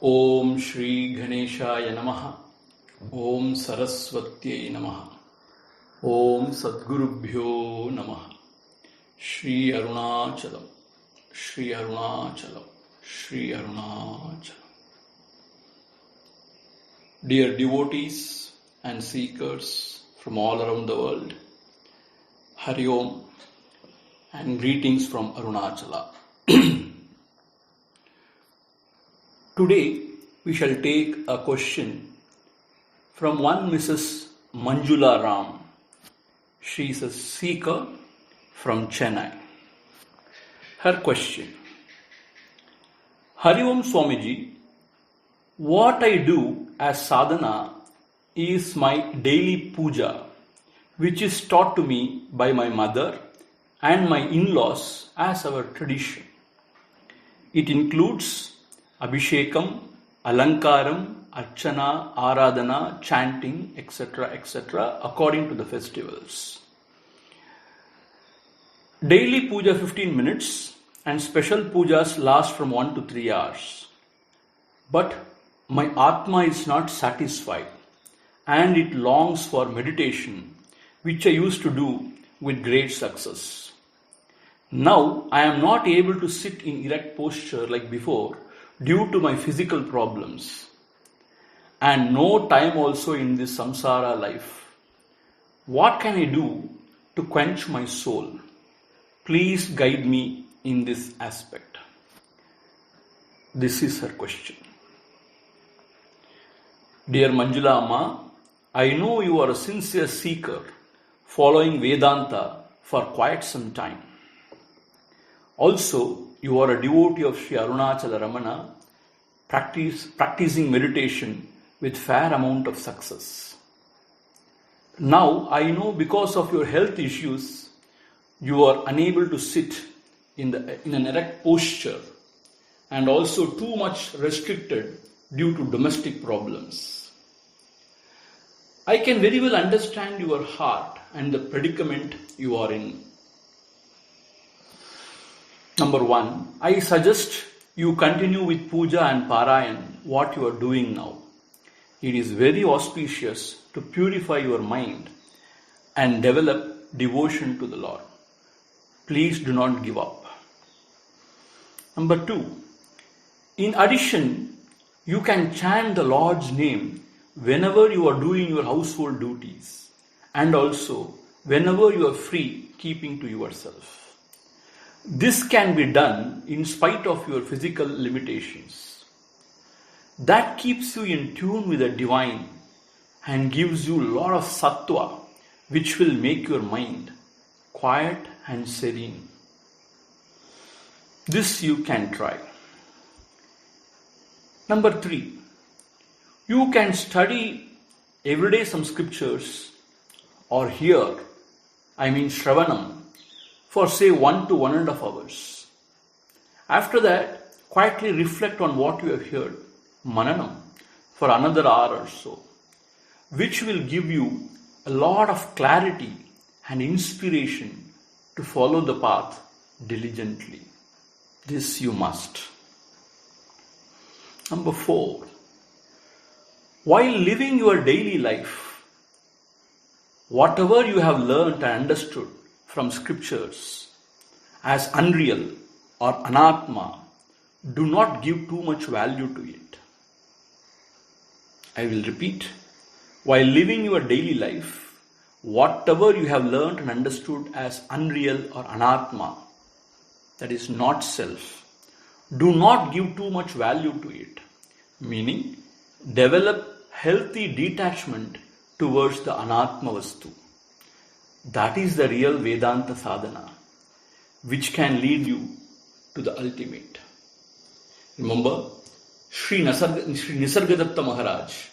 Om Shri Ganeshaya Namaha. Om Saraswatyai Namaha. Om Sadgurubhyo Namaha. Shri Arunachalam. Shri Arunachalam. Shri Arunachalam. Dear devotees and seekers from all around the world, Hari Om and greetings from Arunachala. Today we shall take a question from one Mrs. Manjula Ram. She is a seeker from Chennai. Her question: Hari Om Swamiji, what I do as sadhana is my daily puja, which is taught to me by my mother and my in-laws as our tradition. It includes Abhishekam, Alankaram, Archana, Aradhana, chanting, etc., according to the festivals. Daily puja 15 minutes and special pujas last from 1 to 3 hours. But my Atma is not satisfied and it longs for meditation, which I used to do with great success. Now I am not able to sit in erect posture like before due to my physical problems, and no time also in this samsara life. What can I do to quench my soul? Please guide me in this aspect. This is her question. Dear Manjula Amma, I know you are a sincere seeker following Vedanta for quite some time. Also, you are a devotee of Sri Arunachala Ramana, practicing meditation with fair amount of success. Now, I know because of your health issues, you are unable to sit in an erect posture and also too much restricted due to domestic problems. I can very well understand your heart and the predicament you are in. Number 1, I suggest you continue with puja and parayan, what you are doing now. It is very auspicious to purify your mind and develop devotion to the Lord. Please do not give up. Number 2, in addition, you can chant the Lord's name whenever you are doing your household duties and also whenever you are free, keeping to yourself. This can be done in spite of your physical limitations. That keeps you in tune with the divine and gives you a lot of sattva, which will make your mind quiet and serene. This you can try. Number 3, you can study everyday some scriptures or hear, Shravanam, for say 1 to 1.5 hours. After that, quietly reflect on what you have heard, Mananam, for another hour or so, which will give you a lot of clarity and inspiration to follow the path diligently. This you must. Number 4, while living your daily life, whatever you have learnt and understood from scriptures as unreal or anatma, do not give too much value to it. I will repeat. While living your daily life, whatever you have learnt and understood as unreal or anatma, that is not self, do not give too much value to it. Meaning, develop healthy detachment towards the anatma vastu. That is the real Vedanta sadhana, which can lead you to the ultimate. Remember, Sri Nisargadatta Maharaj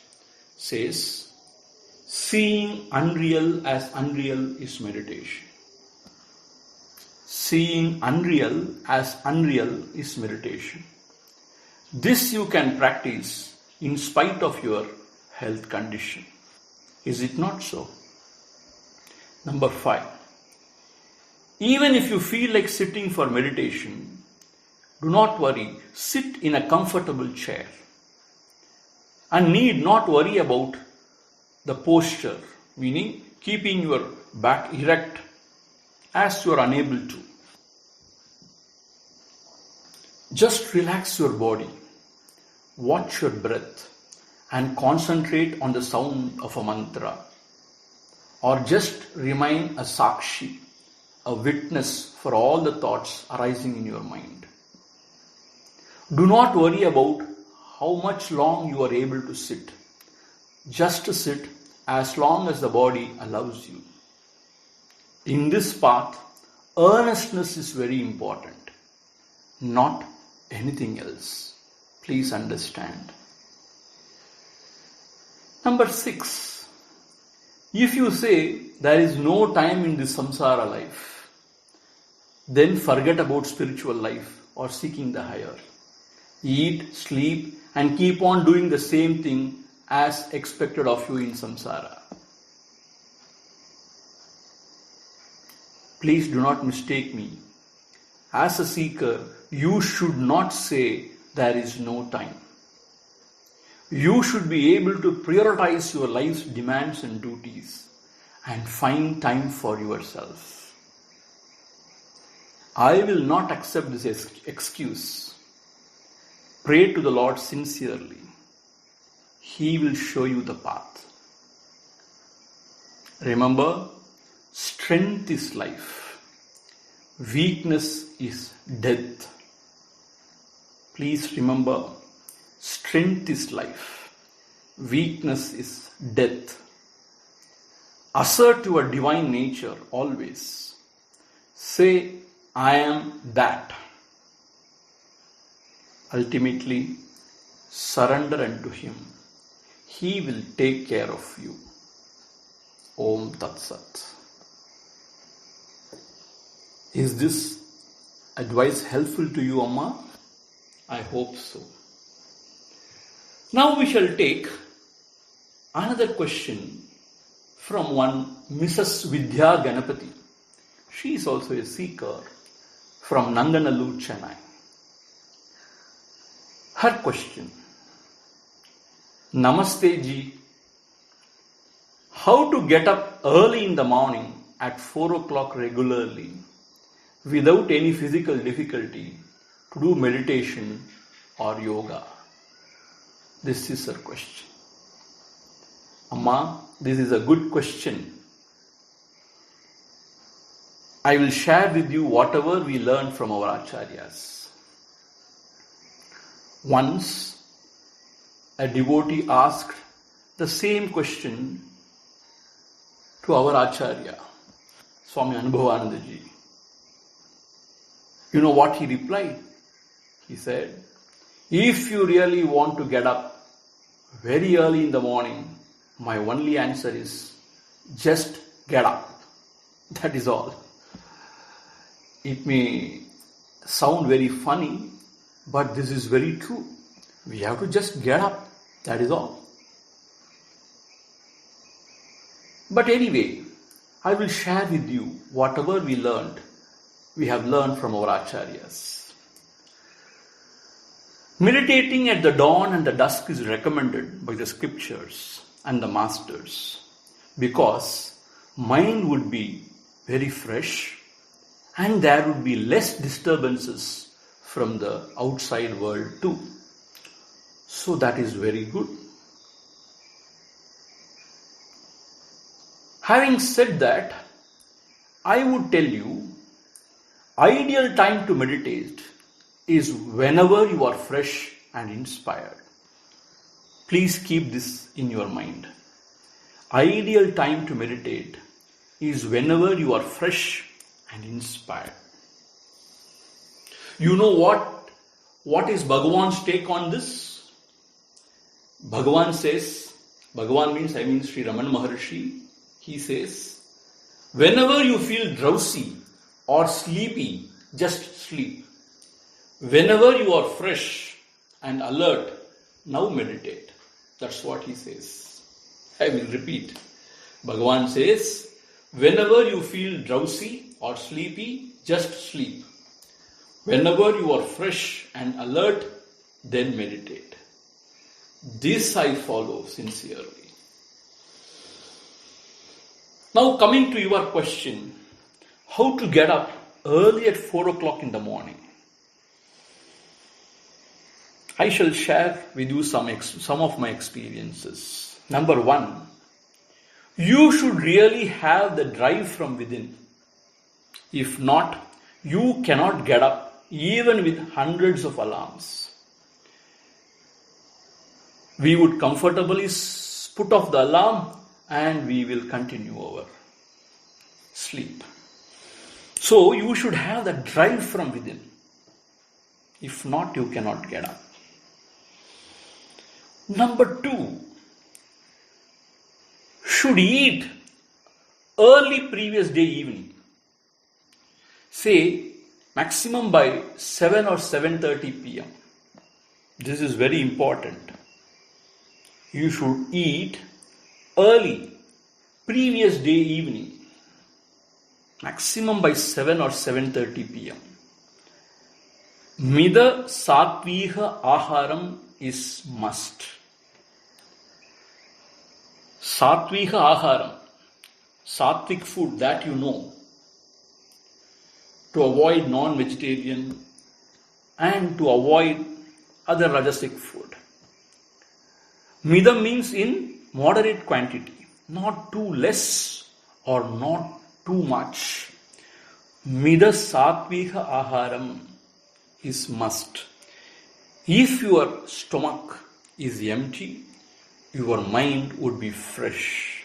says, seeing unreal as unreal is meditation. Seeing unreal as unreal is meditation. This you can practice in spite of your health condition. Is it not so? Number 5, even if you feel like sitting for meditation, do not worry, sit in a comfortable chair. and need not worry about the posture, meaning keeping your back erect as you are unable to. Just relax your body, watch your breath, and concentrate on the sound of a mantra, or just remain a sakshi, a witness for all the thoughts arising in your mind. Do not worry about how much long you are able to sit. Just sit as long as the body allows you. In this path, earnestness is very important, not anything else. Please understand. Number 6. If you say there is no time in this samsara life, then forget about spiritual life or seeking the higher. Eat, sleep, and keep on doing the same thing as expected of you in samsara. Please do not mistake me. As a seeker, you should not say there is no time. You should be able to prioritize your life's demands and duties and find time for yourself. I will not accept this excuse. Pray to the Lord sincerely. He will show you the path. Remember, strength is life. Weakness is death. Please remember, strength is life. Weakness is death. Assert your divine nature always. Say, I am that. Ultimately, surrender unto Him. He will take care of you. Om Tat Sat. Is this advice helpful to you, Amma? I hope so. Now we shall take another question from one Mrs. Vidya Ganapati. She is also a seeker from Nanganallur, Chennai. Her question: Namaste Ji. How to get up early in the morning at 4 o'clock regularly without any physical difficulty to do meditation or yoga? This is her question. Amma, this is a good question. I will share with you whatever we learned from our acharyas. Once, a devotee asked the same question to our Acharya, Swami Anubhavananda Ji. You know what he replied? He said, if you really want to get up very early in the morning, my only answer is just get up. That is all. It may sound very funny, but this is very true. We have to just get up. That is all. But anyway, I will share with you whatever we have learned from our acharyas. Meditating at the dawn and the dusk is recommended by the scriptures and the masters because mind would be very fresh and there would be less disturbances from the outside world too. So that is very good. Having said that, I would tell you, ideal time to meditate is whenever you are fresh and inspired. Please keep this in your mind. Ideal time to meditate is whenever you are fresh and inspired. You know what is Bhagavan's take on this? Bhagavan says, Bhagavan means Sri Raman Maharshi. He says, whenever you feel drowsy or sleepy, just sleep. Whenever you are fresh and alert, now meditate. That's what he says. I will repeat. Bhagavan says, whenever you feel drowsy or sleepy, just sleep. Whenever you are fresh and alert, then meditate. This I follow sincerely. Now coming to your question, how to get up early at 4 o'clock in the morning. I shall share with you some of my experiences. Number one, you should really have the drive from within. If not, you cannot get up even with hundreds of alarms. We would comfortably put off the alarm and we will continue our sleep. So you should have the drive from within. If not, you cannot get up. Number two, should eat early previous day evening. Say maximum by 7 or 7:30 p.m. This is very important. You should eat early previous day evening. Maximum by 7 or 7:30 p.m. Mida Satviha Aharam is must. Satviha Aharam, Sattvic food that you know, to avoid non-vegetarian and to avoid other rajasic food. Mida means in moderate quantity, not too less or not too much. Mida Satviha Aharam is must. If your stomach is empty, your mind would be fresh.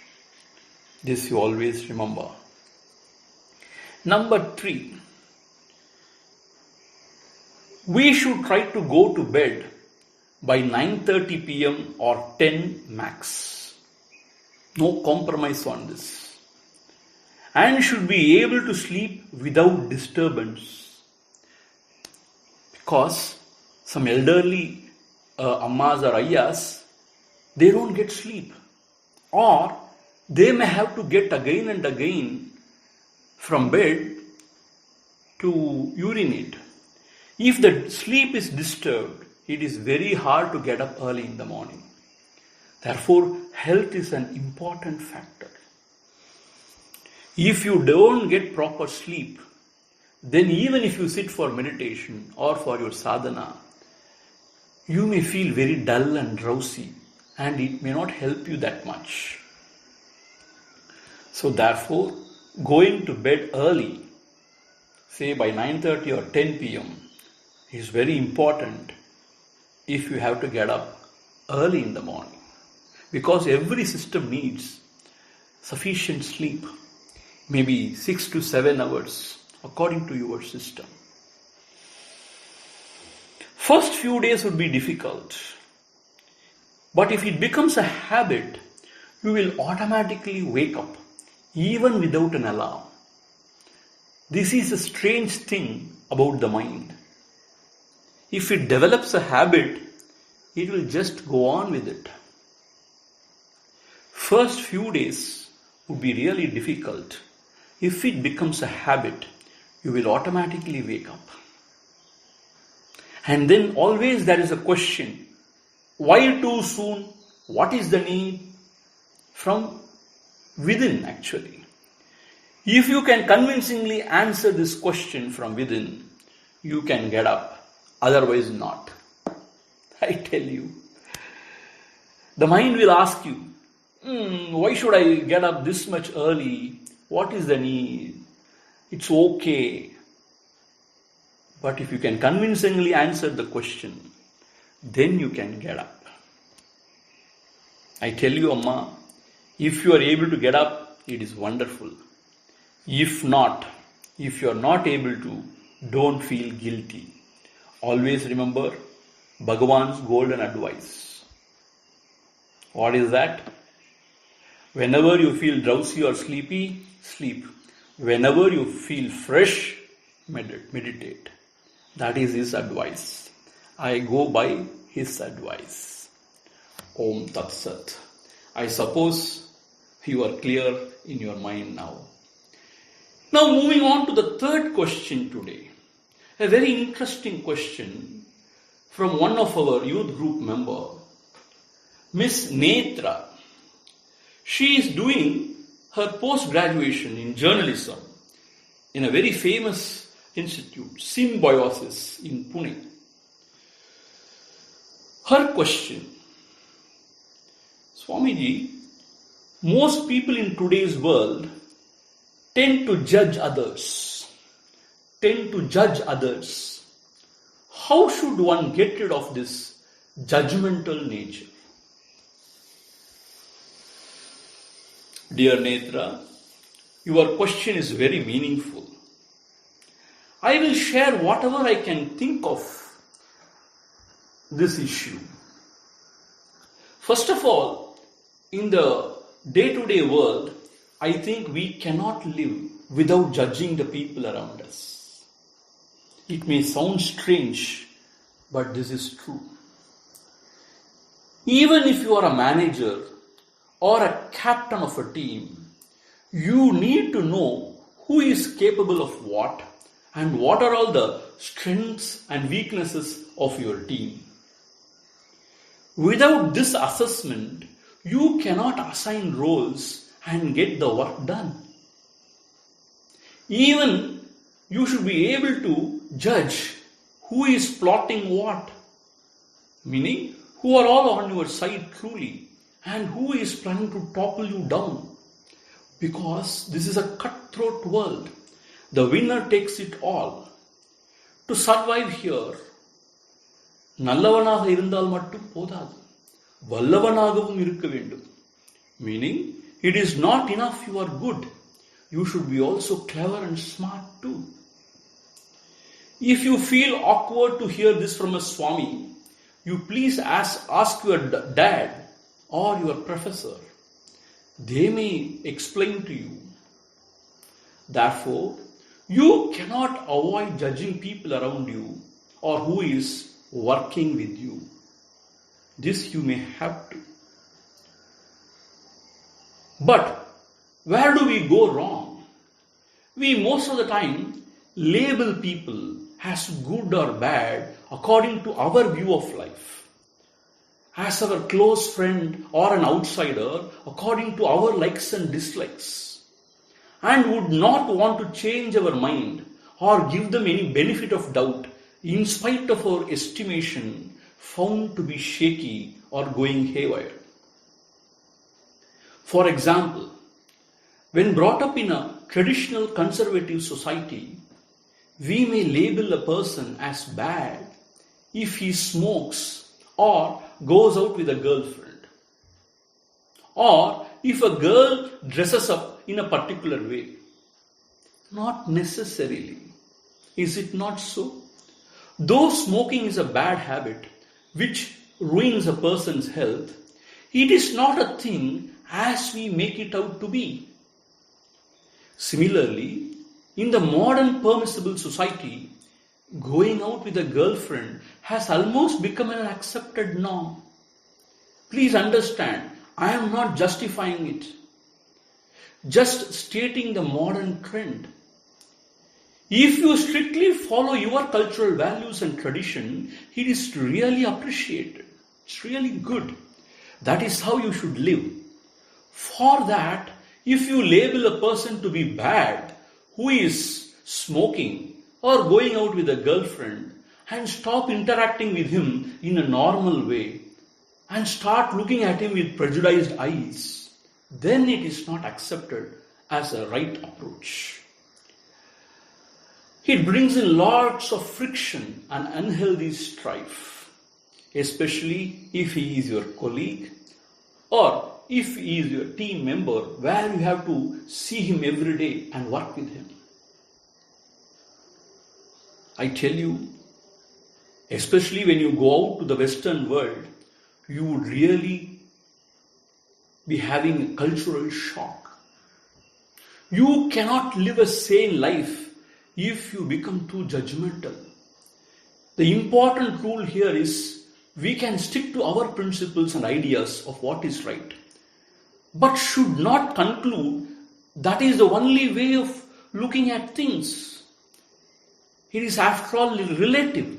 This you always remember. Number three, we should try to go to bed by 9:30 p.m. or 10 max. No compromise on this. And should be able to sleep without disturbance. Because some elderly ammas or ayyas, they don't get sleep, or they may have to get again and again from bed to urinate. If the sleep is disturbed, it is very hard to get up early in the morning. Therefore, health is an important factor. If you don't get proper sleep, then even if you sit for meditation or for your sadhana, you may feel very dull and drowsy, and it may not help you that much. So therefore, going to bed early, say by 9:30 or 10 p.m., is very important if you have to get up early in the morning. Because every system needs sufficient sleep, maybe 6 to 7 hours, according to your system. First few days would be difficult. But if it becomes a habit, you will automatically wake up, even without an alarm. This is a strange thing about the mind. If it develops a habit, it will just go on with it. First few days would be really difficult. If it becomes a habit, you will automatically wake up. And then always there is a question, why too soon? What is the need? From within actually. If you can convincingly answer this question from within, you can get up. Otherwise not. I tell you. The mind will ask you, why should I get up this much early? What is the need? It's okay. But if you can convincingly answer the question, then you can get up. I tell you, Amma, if you are able to get up, it is wonderful. If not, if you are not able to, don't feel guilty. Always remember Bhagavan's golden advice. What is that? Whenever you feel drowsy or sleepy, sleep. Whenever you feel fresh, meditate. That is his advice. I go by his advice. Om Tat Sat. I suppose you are clear in your mind now. Now moving on to the third question today. A very interesting question from one of our youth group member. Miss Netra. She is doing her post-graduation in journalism in a very famous institute, Symbiosis in Pune. Her question, Swamiji, most people in today's world tend to judge others. How should one get rid of this judgmental nature? Dear Netra, your question is very meaningful. I will share whatever I can think of this issue. First of all, in the day-to-day world, I think we cannot live without judging the people around us. It may sound strange, but this is true. Even if you are a manager or a captain of a team, you need to know who is capable of what and what are all the strengths and weaknesses of your team. Without this assessment, you cannot assign roles and get the work done. Even you should be able to judge who is plotting what, meaning who are all on your side truly and who is planning to topple you down. Because this is a cutthroat world. The winner takes it all. To survive here, நல்லவனாக இருந்தால் மட்டும் போதாது, வல்லவனாகவும் இருக்க வேண்டும். Meaning, it is not enough you are good. You should be also clever and smart too. If you feel awkward to hear this from a Swami, you please ask your dad or your professor. They may explain to you. Therefore, you cannot avoid judging people around you or who is working with you. This you may have to. But where do we go wrong? We most of the time label people as good or bad according to our view of life. As our close friend or an outsider according to our likes and dislikes, and would not want to change our mind or give them any benefit of doubt in spite of our estimation found to be shaky or going haywire. For example, when brought up in a traditional conservative society, we may label a person as bad if he smokes or goes out with a girlfriend, or if a girl dresses up in a particular way. Not necessarily. Is it not so? Though smoking is a bad habit which ruins a person's health, it is not a thing as we make it out to be. Similarly, in the modern permissible society, going out with a girlfriend has almost become an accepted norm. Please understand, I am not justifying it, just stating the modern trend. If you strictly follow your cultural values and tradition, it is really appreciated. It's really good. That is how you should live. For that, if you label a person to be bad who is smoking or going out with a girlfriend and stop interacting with him in a normal way and start looking at him with prejudiced eyes, then it is not accepted as a right approach. It brings in lots of friction and unhealthy strife, especially if he is your colleague or if he is your team member where you have to see him every day and work with him. I tell you, especially when you go out to the Western world, you would really be having a cultural shock. You cannot live a sane life if you become too judgmental. The important rule here is we can stick to our principles and ideas of what is right, but should not conclude that is the only way of looking at things. It is after all relative.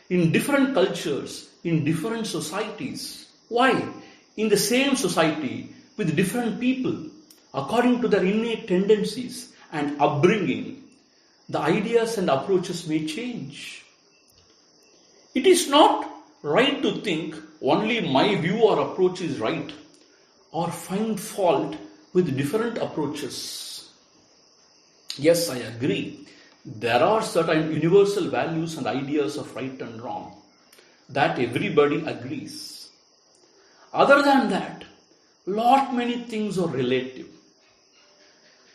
In different cultures, in different societies, Why? In the same society with different people, according to their innate tendencies and upbringing, the ideas and approaches may change. It is not right to think only my view or approach is right or find fault with different approaches. Yes, I agree. There are certain universal values and ideas of right and wrong that everybody agrees. Other than that, lot many things are relative,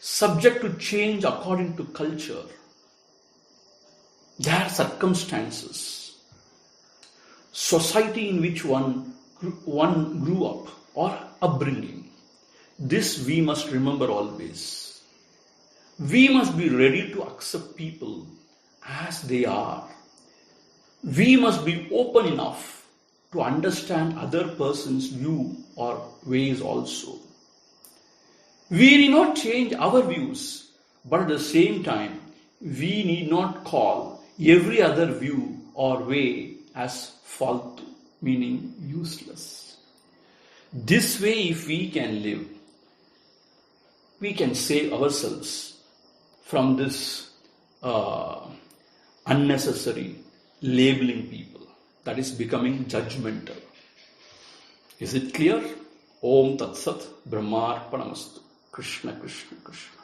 subject to change according to culture, their circumstances, society in which one grew up, or upbringing. This we must remember always. We must be ready to accept people as they are. We must be open enough to understand other person's view or ways also. We need not change our views, but at the same time, we need not call every other view or way as faltu, meaning useless. This way, if we can live, we can save ourselves from this unnecessary labeling people that is becoming judgmental. Is it clear? Om Tat Sat Brahmarpanamastu. Krishna Krishna Krishna.